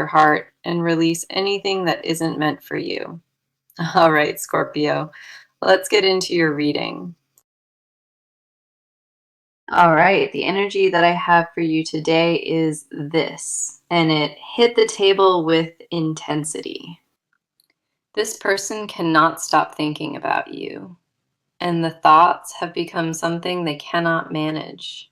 your heart and release anything that isn't meant for you. All right, Scorpio, let's get into your reading. All right, the energy that I have for you today is this, and it hit the table with intensity. This person cannot stop thinking about you, and the thoughts have become something they cannot manage.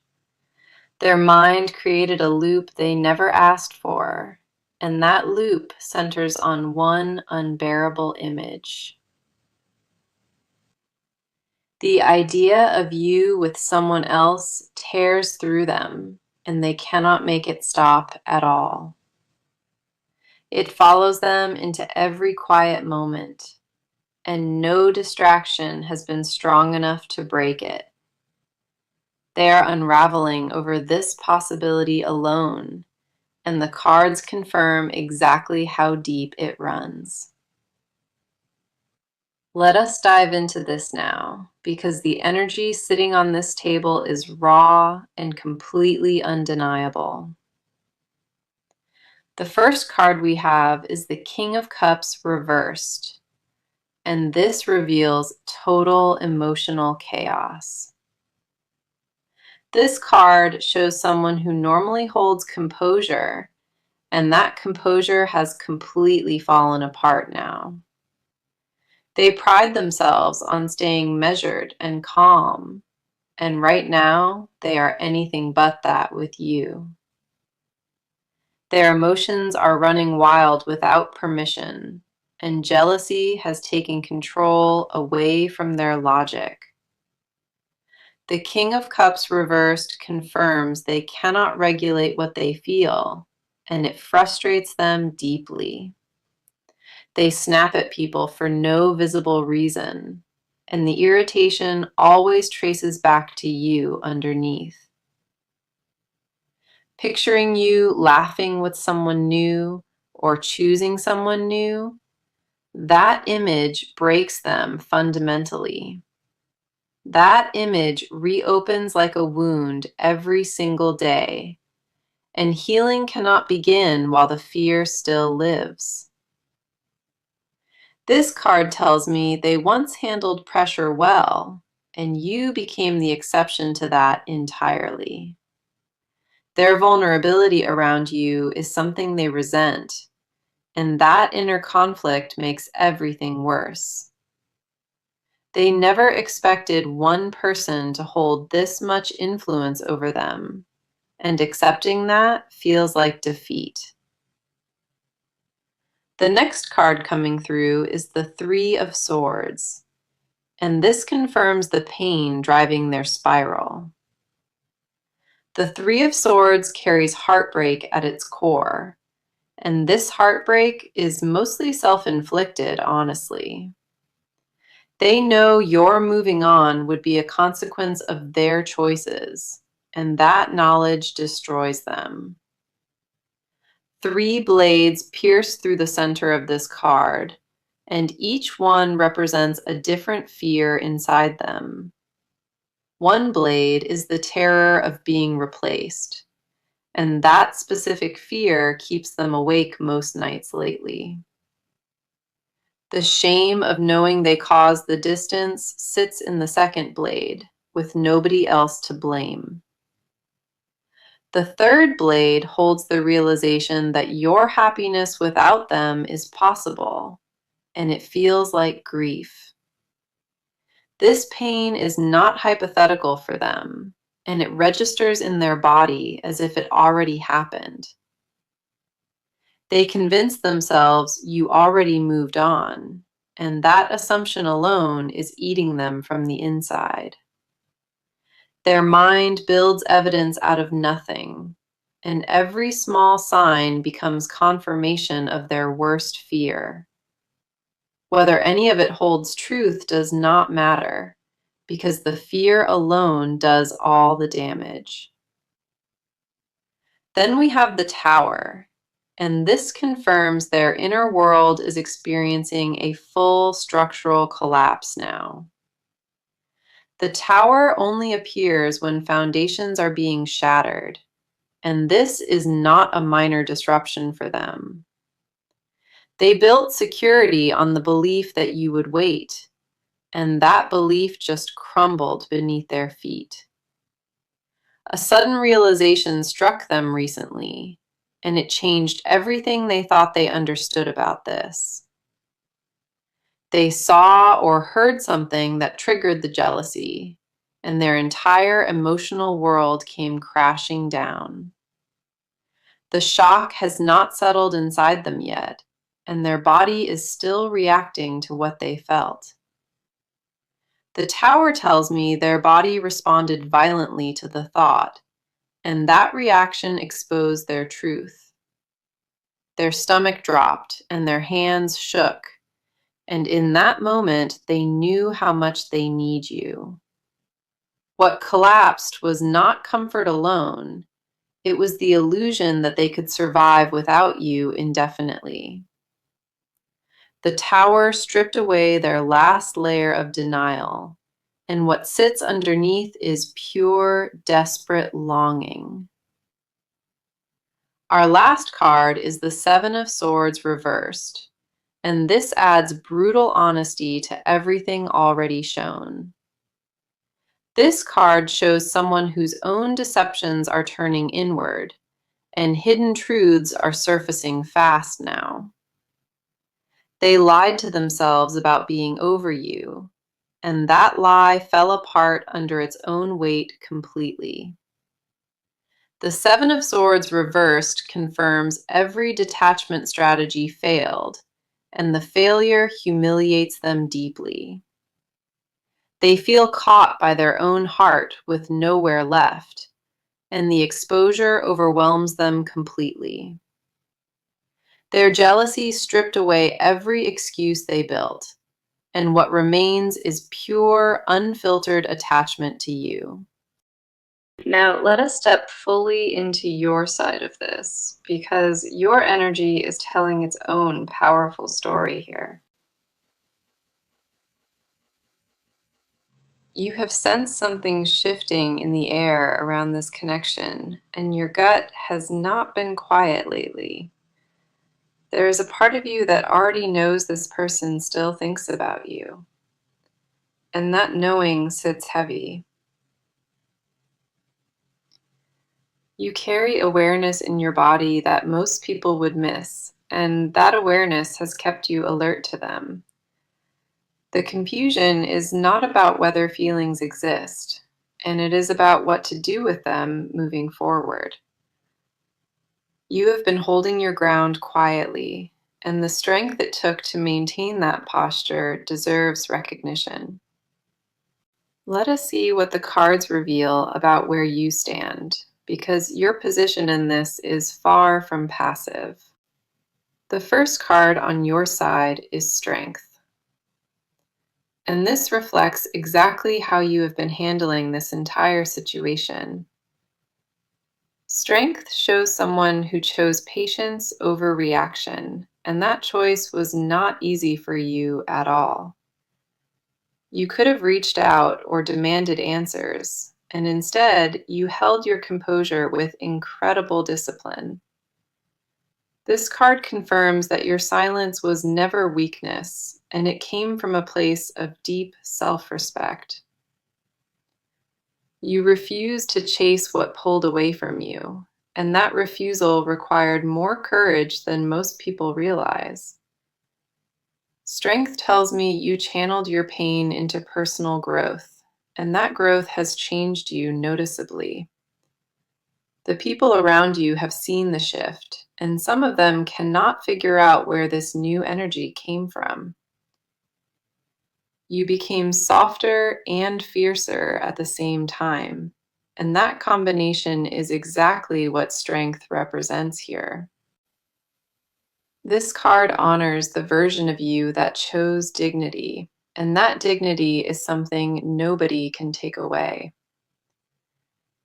Their mind created a loop they never asked for, and that loop centers on one unbearable image. The idea of you with someone else tears through them, and they cannot make it stop at all. It follows them into every quiet moment, and no distraction has been strong enough to break it. They are unraveling over this possibility alone, and the cards confirm exactly how deep it runs. Let us dive into this now, because the energy sitting on this table is raw and completely undeniable. The first card we have is the King of Cups reversed, and this reveals total emotional chaos. This card shows someone who normally holds composure, and that composure has completely fallen apart now. They pride themselves on staying measured and calm, and right now they are anything but that with you. Their emotions are running wild without permission, and jealousy has taken control away from their logic. The King of Cups reversed confirms they cannot regulate what they feel, and it frustrates them deeply. They snap at people for no visible reason, and the irritation always traces back to you underneath. Picturing you laughing with someone new or choosing someone new, that image breaks them fundamentally. That image reopens like a wound every single day, and healing cannot begin while the fear still lives. This card tells me they once handled pressure well, and you became the exception to that entirely. Their vulnerability around you is something they resent, and that inner conflict makes everything worse. They never expected one person to hold this much influence over them, and accepting that feels like defeat. The next card coming through is the Three of Swords, and this confirms the pain driving their spiral. The Three of Swords carries heartbreak at its core, and this heartbreak is mostly self-inflicted, honestly. They know your moving on would be a consequence of their choices, and that knowledge destroys them. Three blades pierce through the center of this card, and each one represents a different fear inside them. One blade is the terror of being replaced, and that specific fear keeps them awake most nights lately. The shame of knowing they caused the distance sits in the second blade, with nobody else to blame. The third blade holds the realization that your happiness without them is possible, and it feels like grief. This pain is not hypothetical for them, and it registers in their body as if it already happened. They convince themselves you already moved on, and that assumption alone is eating them from the inside. Their mind builds evidence out of nothing, and every small sign becomes confirmation of their worst fear. Whether any of it holds truth does not matter, because the fear alone does all the damage. Then we have the Tower, and this confirms their inner world is experiencing a full structural collapse now. The Tower only appears when foundations are being shattered, and this is not a minor disruption for them. They built security on the belief that you would wait, and that belief just crumbled beneath their feet. A sudden realization struck them recently, and it changed everything they thought they understood about this. They saw or heard something that triggered the jealousy, and their entire emotional world came crashing down. The shock has not settled inside them yet, and their body is still reacting to what they felt. The tower tells me their body responded violently to the thought, and that reaction exposed their truth. Their stomach dropped and their hands shook, and in that moment they knew how much they need you. What collapsed was not comfort alone, it was the illusion that they could survive without you indefinitely. The tower stripped away their last layer of denial, and what sits underneath is pure, desperate longing. Our last card is the Seven of Swords reversed, and this adds brutal honesty to everything already shown. This card shows someone whose own deceptions are turning inward, and hidden truths are surfacing fast now. They lied to themselves about being over you, and that lie fell apart under its own weight completely. The Seven of Swords reversed confirms every detachment strategy failed, and the failure humiliates them deeply. They feel caught by their own heart with nowhere left, and the exposure overwhelms them completely. Their jealousy stripped away every excuse they built, and what remains is pure, unfiltered attachment to you. Now, let us step fully into your side of this, because your energy is telling its own powerful story here. You have sensed something shifting in the air around this connection, and your gut has not been quiet lately. There is a part of you that already knows this person still thinks about you, and that knowing sits heavy. You carry awareness in your body that most people would miss, and that awareness has kept you alert to them. The confusion is not about whether feelings exist, and it is about what to do with them moving forward. You have been holding your ground quietly, and the strength it took to maintain that posture deserves recognition. Let us see what the cards reveal about where you stand, because your position in this is far from passive. The first card on your side is Strength, and this reflects exactly how you have been handling this entire situation. Strength shows someone who chose patience over reaction, and that choice was not easy for you at all. You could have reached out or demanded answers, and instead you held your composure with incredible discipline. This card confirms that your silence was never weakness, and it came from a place of deep self-respect. You refused to chase what pulled away from you, and that refusal required more courage than most people realize. Strength tells me you channeled your pain into personal growth, and that growth has changed you noticeably. The people around you have seen the shift, and some of them cannot figure out where this new energy came from. You became softer and fiercer at the same time, and that combination is exactly what strength represents here. This card honors the version of you that chose dignity, and that dignity is something nobody can take away.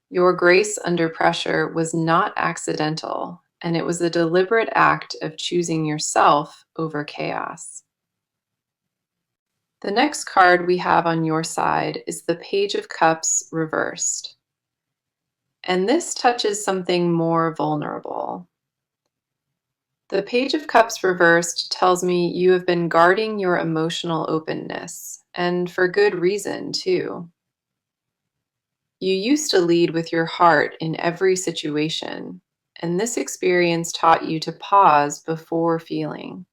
Your grace under pressure was not accidental, and it was a deliberate act of choosing yourself over chaos. The next card we have on your side is the Page of Cups reversed. And this touches something more vulnerable. The Page of Cups reversed tells me you have been guarding your emotional openness, and for good reason, too. You used to lead with your heart in every situation, and this experience taught you to pause before feeling.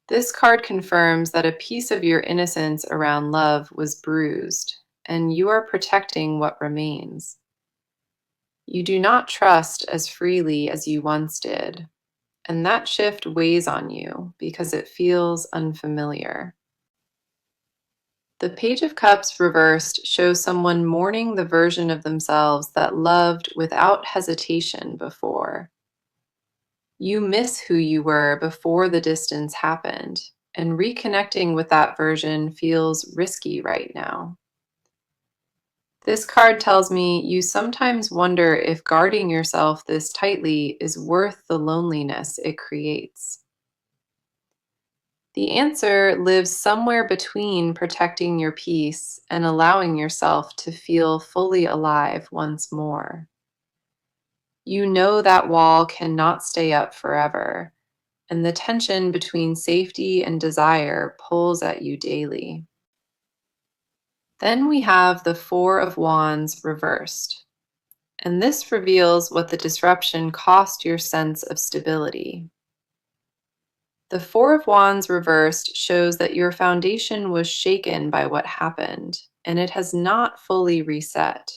This card confirms that a piece of your innocence around love was bruised, and you are protecting what remains. You do not trust as freely as you once did, and that shift weighs on you because it feels unfamiliar. The Page of Cups reversed shows someone mourning the version of themselves that loved without hesitation before. You miss who you were before the distance happened, and reconnecting with that version feels risky right now. This card tells me you sometimes wonder if guarding yourself this tightly is worth the loneliness it creates. The answer lives somewhere between protecting your peace and allowing yourself to feel fully alive once more. You know that wall cannot stay up forever, and the tension between safety and desire pulls at you daily. Then we have the Four of Wands reversed, and this reveals what the disruption cost your sense of stability. The Four of Wands reversed shows that your foundation was shaken by what happened, and it has not fully reset.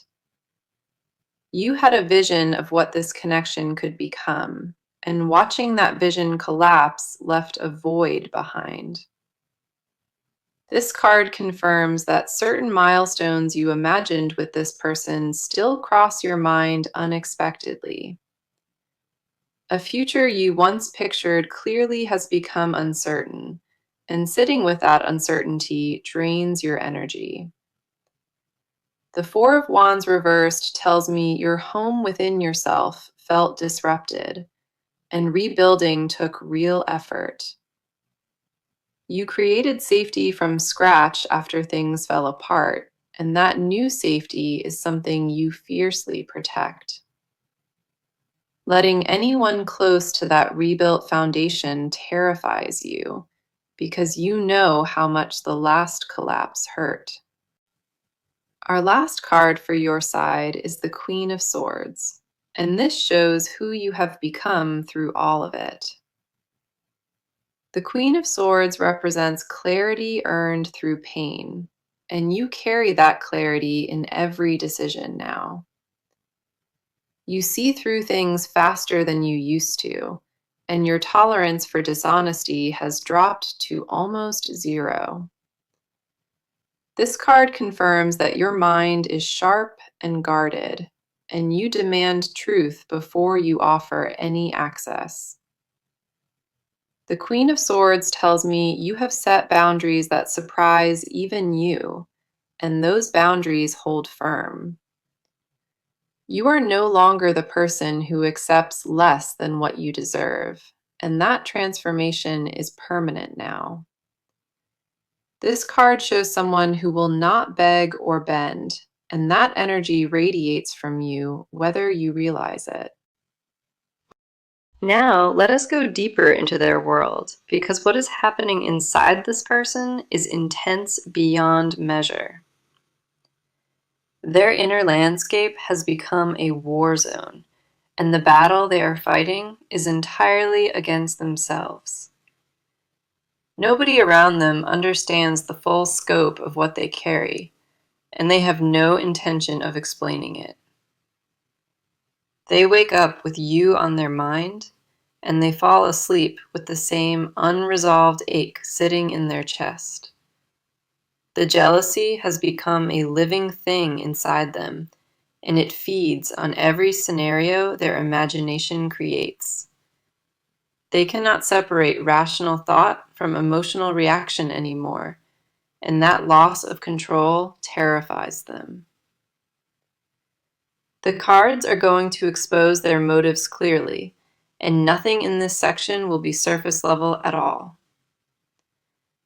You had a vision of what this connection could become, and watching that vision collapse left a void behind. This card confirms that certain milestones you imagined with this person still cross your mind unexpectedly. A future you once pictured clearly has become uncertain, and sitting with that uncertainty drains your energy. The Four of Wands reversed tells me your home within yourself felt disrupted, and rebuilding took real effort. You created safety from scratch after things fell apart, and that new safety is something you fiercely protect. Letting anyone close to that rebuilt foundation terrifies you because you know how much the last collapse hurt. Our last card for your side is the Queen of Swords, and this shows who you have become through all of it. The Queen of Swords represents clarity earned through pain, and you carry that clarity in every decision now. You see through things faster than you used to, and your tolerance for dishonesty has dropped to almost zero. This card confirms that your mind is sharp and guarded, and you demand truth before you offer any access. The Queen of Swords tells me you have set boundaries that surprise even you, and those boundaries hold firm. You are no longer the person who accepts less than what you deserve, and that transformation is permanent now. This card shows someone who will not beg or bend, and that energy radiates from you whether you realize it. Now, let us go deeper into their world, because what is happening inside this person is intense beyond measure. Their inner landscape has become a war zone, and the battle they are fighting is entirely against themselves. Nobody around them understands the full scope of what they carry, and they have no intention of explaining it. They wake up with you on their mind, and they fall asleep with the same unresolved ache sitting in their chest. The jealousy has become a living thing inside them, and it feeds on every scenario their imagination creates. They cannot separate rational thought from emotional reaction anymore, and that loss of control terrifies them. The cards are going to expose their motives clearly, and nothing in this section will be surface level at all.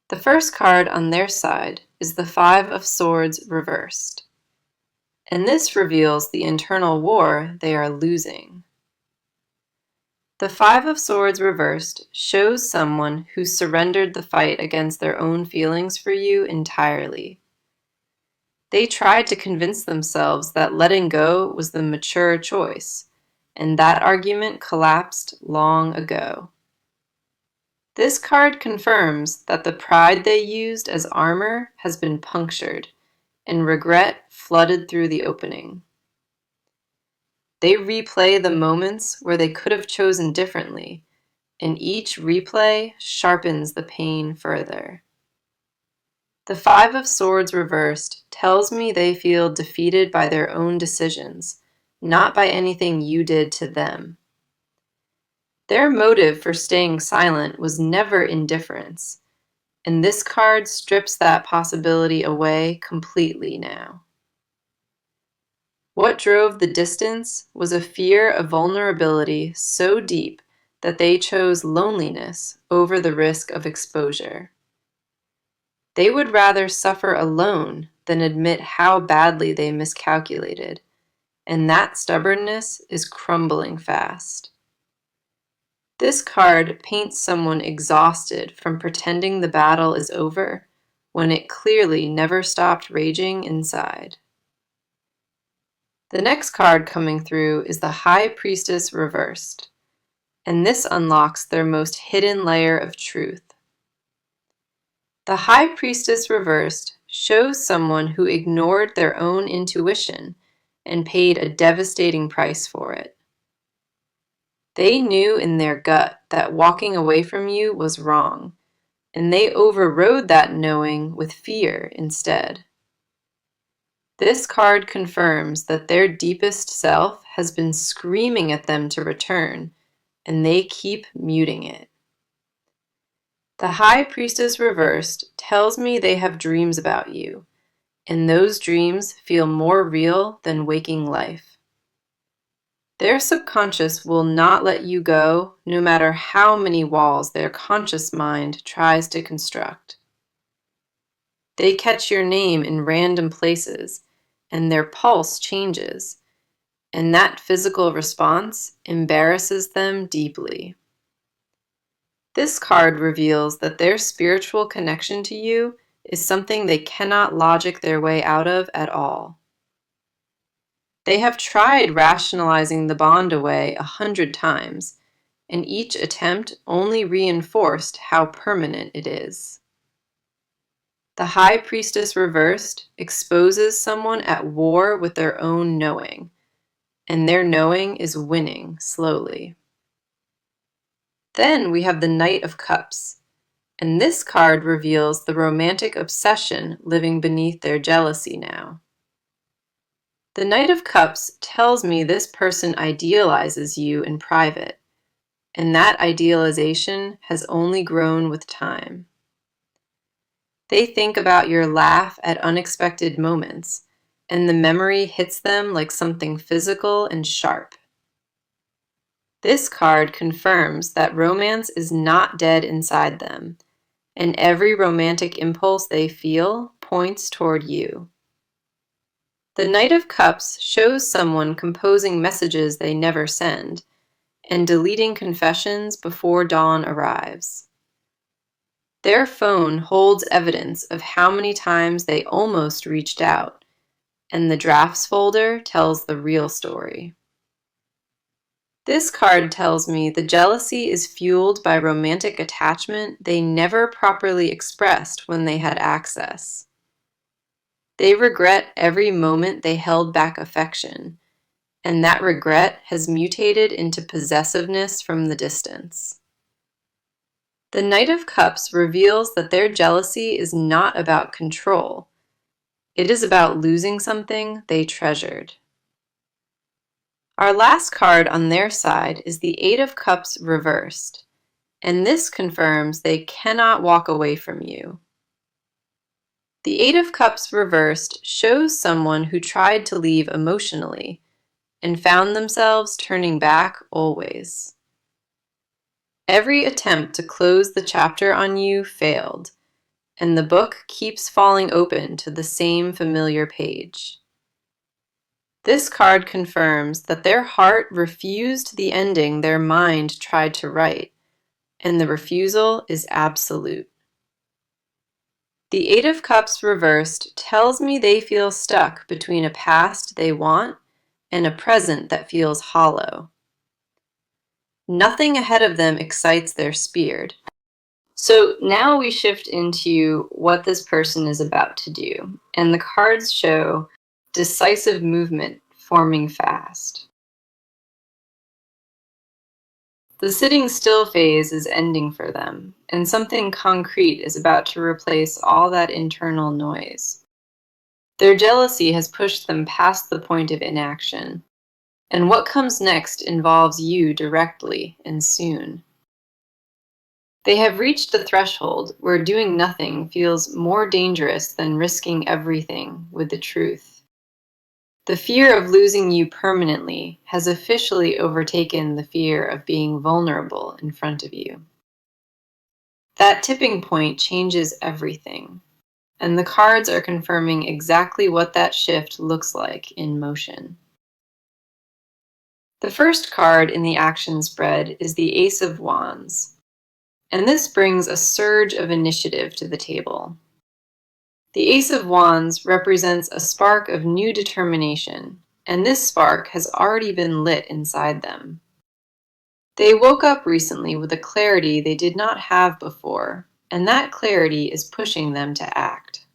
The first card on their side is the Five of Swords reversed, and this reveals the internal war they are losing. The Five of Swords reversed shows someone who surrendered the fight against their own feelings for you entirely. They tried to convince themselves that letting go was the mature choice, and that argument collapsed long ago. This card confirms that the pride they used as armor has been punctured, and regret flooded through the opening. They replay the moments where they could have chosen differently, and each replay sharpens the pain further. The Five of Swords reversed tells me they feel defeated by their own decisions, not by anything you did to them. Their motive for staying silent was never indifference, and this card strips that possibility away completely now. What drove the distance was a fear of vulnerability so deep that they chose loneliness over the risk of exposure. They would rather suffer alone than admit how badly they miscalculated, and that stubbornness is crumbling fast. This card paints someone exhausted from pretending the battle is over when it clearly never stopped raging inside. The next card coming through is the High Priestess reversed, and this unlocks their most hidden layer of truth. The High Priestess reversed shows someone who ignored their own intuition and paid a devastating price for it. They knew in their gut that walking away from you was wrong, and they overrode that knowing with fear instead. This card confirms that their deepest self has been screaming at them to return, and they keep muting it. The High Priestess reversed tells me they have dreams about you, and those dreams feel more real than waking life. Their subconscious will not let you go, no matter how many walls their conscious mind tries to construct. They catch your name in random places, and their pulse changes, and that physical response embarrasses them deeply. This card reveals that their spiritual connection to you is something they cannot logic their way out of at all. They have tried rationalizing the bond away 100 times, and each attempt only reinforced how permanent it is. The High Priestess reversed exposes someone at war with their own knowing, and their knowing is winning slowly. Then we have the Knight of Cups, and this card reveals the romantic obsession living beneath their jealousy now. The Knight of Cups tells me this person idealizes you in private, and that idealization has only grown with time. They think about your laugh at unexpected moments, and the memory hits them like something physical and sharp. This card confirms that romance is not dead inside them, and every romantic impulse they feel points toward you. The Knight of Cups shows someone composing messages they never send, and deleting confessions before dawn arrives. Their phone holds evidence of how many times they almost reached out, and the drafts folder tells the real story. This card tells me the jealousy is fueled by romantic attachment they never properly expressed when they had access. They regret every moment they held back affection, and that regret has mutated into possessiveness from the distance. The Knight of Cups reveals that their jealousy is not about control. It is about losing something they treasured. Our last card on their side is the Eight of Cups reversed, and this confirms they cannot walk away from you. The Eight of Cups reversed shows someone who tried to leave emotionally and found themselves turning back always. Every attempt to close the chapter on you failed, and the book keeps falling open to the same familiar page. This card confirms that their heart refused the ending their mind tried to write, and the refusal is absolute. The Eight of Cups reversed tells me they feel stuck between a past they want and a present that feels hollow. Nothing ahead of them excites their spirit. So now we shift into what this person is about to do, and the cards show decisive movement forming fast. The sitting still phase is ending for them, and something concrete is about to replace all that internal noise. Their jealousy has pushed them past the point of inaction, and what comes next involves you directly and soon. They have reached the threshold where doing nothing feels more dangerous than risking everything with the truth. The fear of losing you permanently has officially overtaken the fear of being vulnerable in front of you. That tipping point changes everything, and the cards are confirming exactly what that shift looks like in motion. The first card in the action spread is the Ace of Wands, and this brings a surge of initiative to the table. The Ace of Wands represents a spark of new determination, and this spark has already been lit inside them. They woke up recently with a clarity they did not have before, and that clarity is pushing them to act.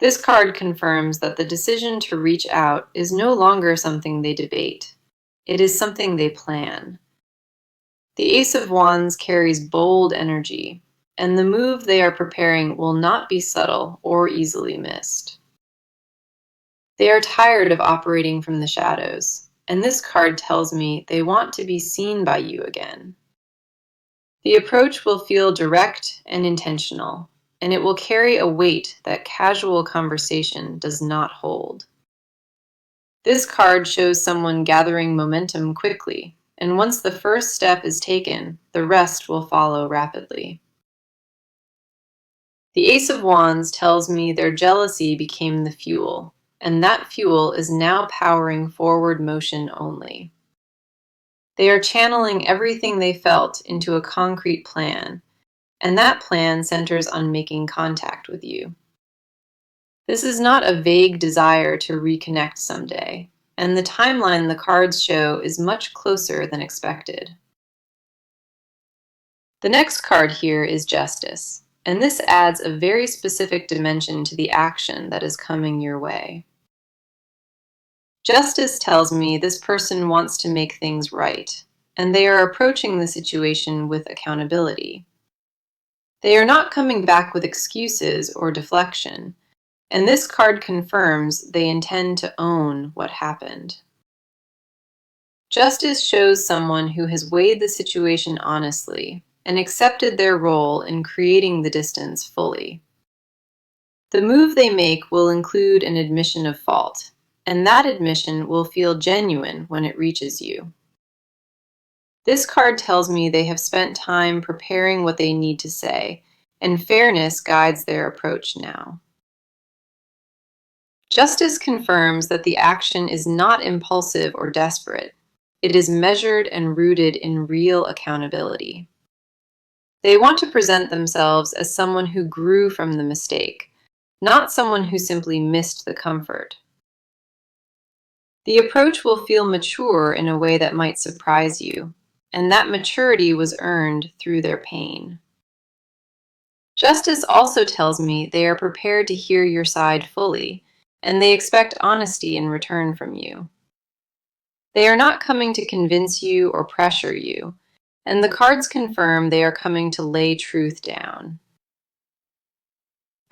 This card confirms that the decision to reach out is no longer something they debate. It is something they plan. The Ace of Wands carries bold energy, and the move they are preparing will not be subtle or easily missed. They are tired of operating from the shadows, and this card tells me they want to be seen by you again. The approach will feel direct and intentional, and it will carry a weight that casual conversation does not hold. This card shows someone gathering momentum quickly, and once the first step is taken, the rest will follow rapidly. The Ace of Wands tells me their jealousy became the fuel, and that fuel is now powering forward motion only. They are channeling everything they felt into a concrete plan, and that plan centers on making contact with you. This is not a vague desire to reconnect someday, and the timeline the cards show is much closer than expected. The next card here is Justice, and this adds a very specific dimension to the action that is coming your way. Justice tells me this person wants to make things right, and they are approaching the situation with accountability. They are not coming back with excuses or deflection, and this card confirms they intend to own what happened. Justice shows someone who has weighed the situation honestly and accepted their role in creating the distance fully. The move they make will include an admission of fault, and that admission will feel genuine when it reaches you. This card tells me they have spent time preparing what they need to say, and fairness guides their approach now. Justice confirms that the action is not impulsive or desperate. It is measured and rooted in real accountability. They want to present themselves as someone who grew from the mistake, not someone who simply missed the comfort. The approach will feel mature in a way that might surprise you, and that maturity was earned through their pain. Justice also tells me they are prepared to hear your side fully, and they expect honesty in return from you. They are not coming to convince you or pressure you, and the cards confirm they are coming to lay truth down.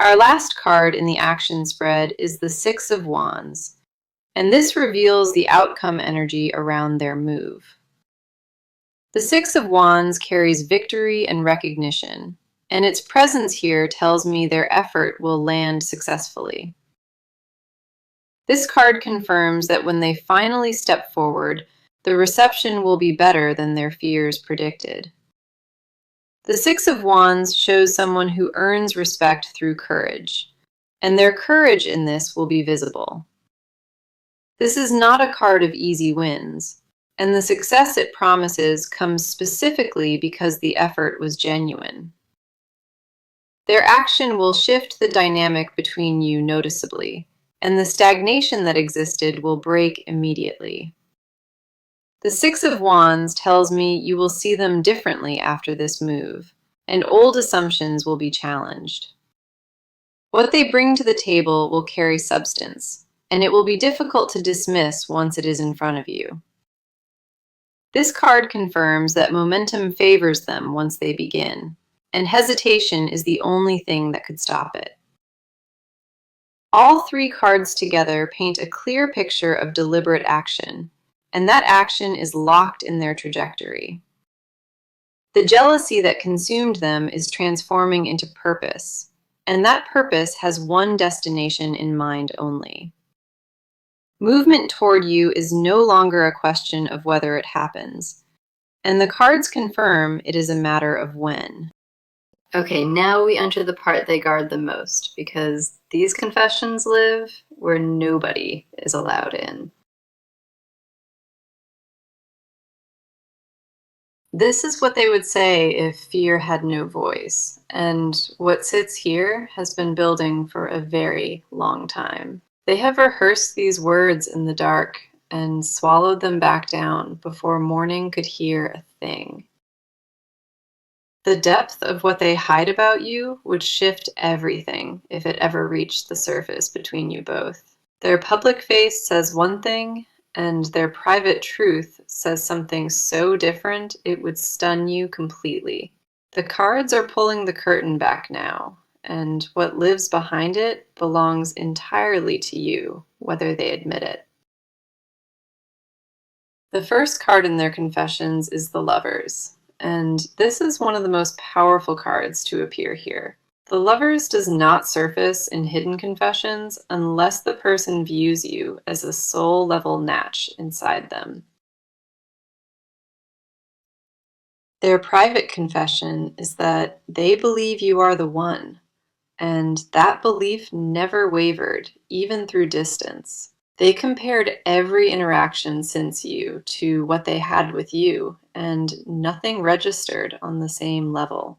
Our last card in the action spread is the Six of Wands, and this reveals the outcome energy around their move. The Six of Wands carries victory and recognition, and its presence here tells me their effort will land successfully. This card confirms that when they finally step forward, the reception will be better than their fears predicted. The Six of Wands shows someone who earns respect through courage, and their courage in this will be visible. This is not a card of easy wins, and the success it promises comes specifically because the effort was genuine. Their action will shift the dynamic between you noticeably, and the stagnation that existed will break immediately. The Six of Wands tells me you will see them differently after this move, and old assumptions will be challenged. What they bring to the table will carry substance, and it will be difficult to dismiss once it is in front of you. This card confirms that momentum favors them once they begin, and hesitation is the only thing that could stop it. All three cards together paint a clear picture of deliberate action, and that action is locked in their trajectory. The jealousy that consumed them is transforming into purpose, and that purpose has one destination in mind only. Movement toward you is no longer a question of whether it happens, and the cards confirm it is a matter of when. Okay, now we enter the part they guard the most, because these confessions live where nobody is allowed in. This is what they would say if fear had no voice, and what sits here has been building for a very long time. They have rehearsed these words in the dark and swallowed them back down before morning could hear a thing. The depth of what they hide about you would shift everything if it ever reached the surface between you both. Their public face says one thing, and their private truth says something so different it would stun you completely. The cards are pulling the curtain back now, and what lives behind it belongs entirely to you, whether they admit it. The first card in their confessions is the Lovers, and this is one of the most powerful cards to appear here. The Lovers does not surface in hidden confessions unless the person views you as a soul-level match inside them. Their private confession is that they believe you are the one, and that belief never wavered, even through distance. They compared every interaction since you to what they had with you, and nothing registered on the same level.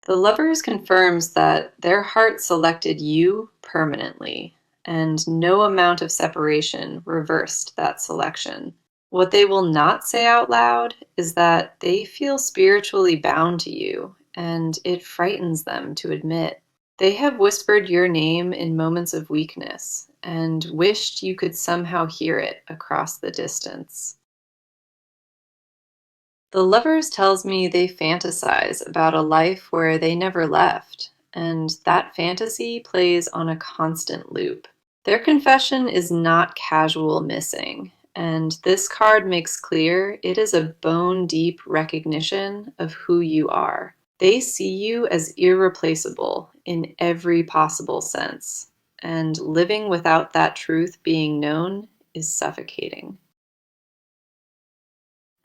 The Lovers confirms that their heart selected you permanently, and no amount of separation reversed that selection. What they will not say out loud is that they feel spiritually bound to you, and it frightens them to admit. They have whispered your name in moments of weakness, and wished you could somehow hear it across the distance. The Lovers tells me they fantasize about a life where they never left, and that fantasy plays on a constant loop. Their confession is not casual missing, and this card makes clear it is a bone-deep recognition of who you are. They see you as irreplaceable in every possible sense, and living without that truth being known is suffocating.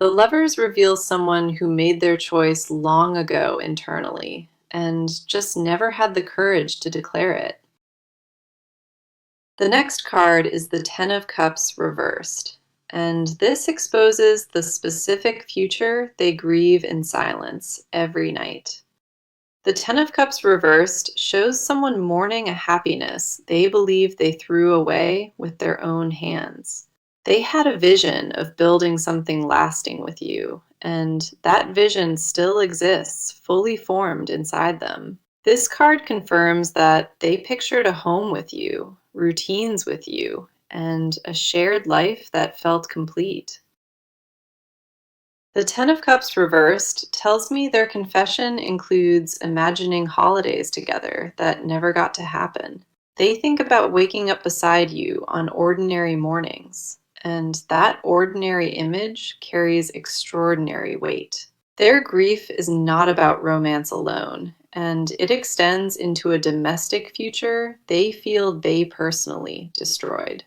The Lovers reveal someone who made their choice long ago internally and just never had the courage to declare it. The next card is the Ten of Cups reversed, and this exposes the specific future they grieve in silence every night. The Ten of Cups reversed shows someone mourning a happiness they believe they threw away with their own hands. They had a vision of building something lasting with you, and that vision still exists, fully formed inside them. This card confirms that they pictured a home with you, routines with you, and a shared life that felt complete. The Ten of Cups reversed tells me their confession includes imagining holidays together that never got to happen. They think about waking up beside you on ordinary mornings, and that ordinary image carries extraordinary weight. Their grief is not about romance alone, and it extends into a domestic future they feel they personally destroyed.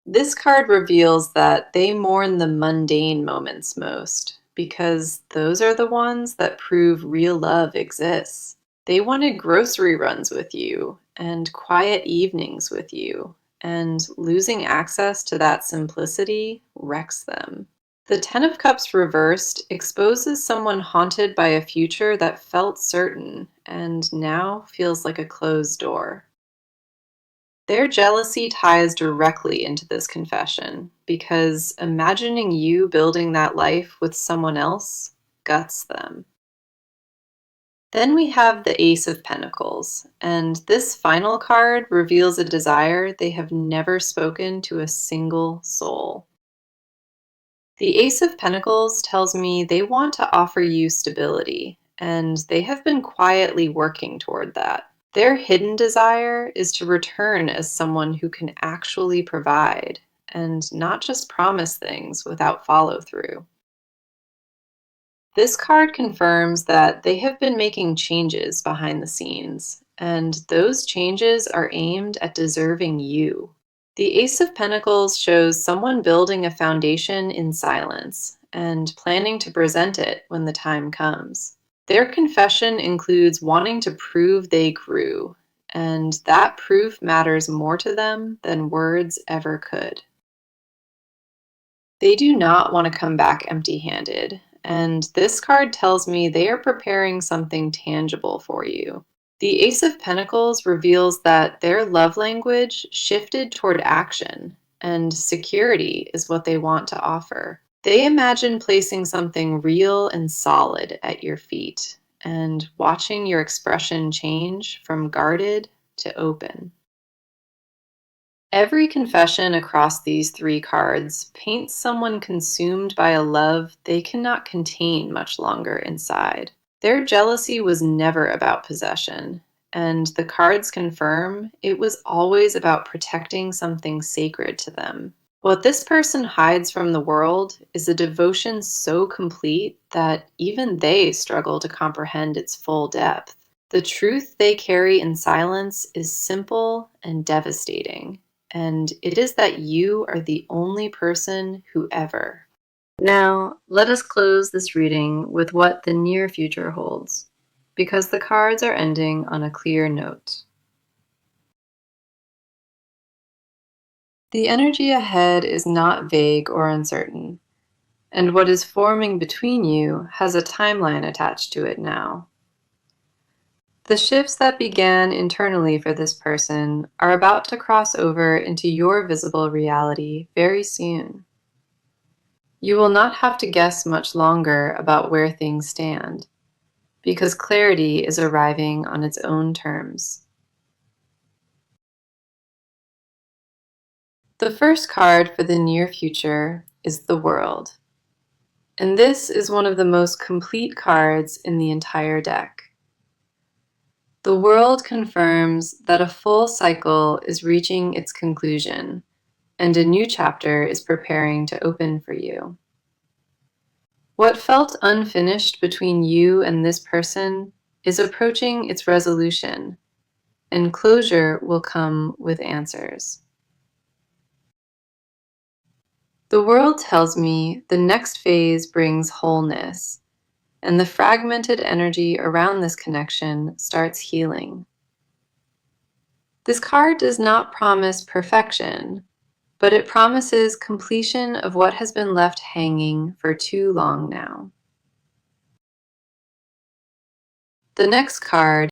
This card reveals that they mourn the mundane moments most, because those are the ones that prove real love exists. They wanted grocery runs with you, and quiet evenings with you, and losing access to that simplicity wrecks them. The Ten of Cups reversed exposes someone haunted by a future that felt certain and now feels like a closed door. Their jealousy ties directly into this confession because imagining you building that life with someone else guts them. Then we have the Ace of Pentacles, and this final card reveals a desire they have never spoken to a single soul. The Ace of Pentacles tells me they want to offer you stability, and they have been quietly working toward that. Their hidden desire is to return as someone who can actually provide, and not just promise things without follow through. This card confirms that they have been making changes behind the scenes, and those changes are aimed at deserving you. The Ace of Pentacles shows someone building a foundation in silence and planning to present it when the time comes. Their confession includes wanting to prove they grew, and that proof matters more to them than words ever could. They do not want to come back empty-handed, and this card tells me they are preparing something tangible for you. The Ace of Pentacles reveals that their love language shifted toward action, and security is what they want to offer. They imagine placing something real and solid at your feet, and watching your expression change from guarded to open. Every confession across these three cards paints someone consumed by a love they cannot contain much longer inside. Their jealousy was never about possession, and the cards confirm it was always about protecting something sacred to them. What this person hides from the world is a devotion so complete that even they struggle to comprehend its full depth. The truth they carry in silence is simple and devastating, and it is that you are the only person who ever. Now, let us close this reading with what the near future holds, because the cards are ending on a clear note. The energy ahead is not vague or uncertain, and what is forming between you has a timeline attached to it now. The shifts that began internally for this person are about to cross over into your visible reality very soon. You will not have to guess much longer about where things stand, because clarity is arriving on its own terms. The first card for the near future is the World, and this is one of the most complete cards in the entire deck. The World confirms that a full cycle is reaching its conclusion, and a new chapter is preparing to open for you. What felt unfinished between you and this person is approaching its resolution, and closure will come with answers. The World tells me the next phase brings wholeness, and the fragmented energy around this connection starts healing. This card does not promise perfection, but it promises completion of what has been left hanging for too long now. The next card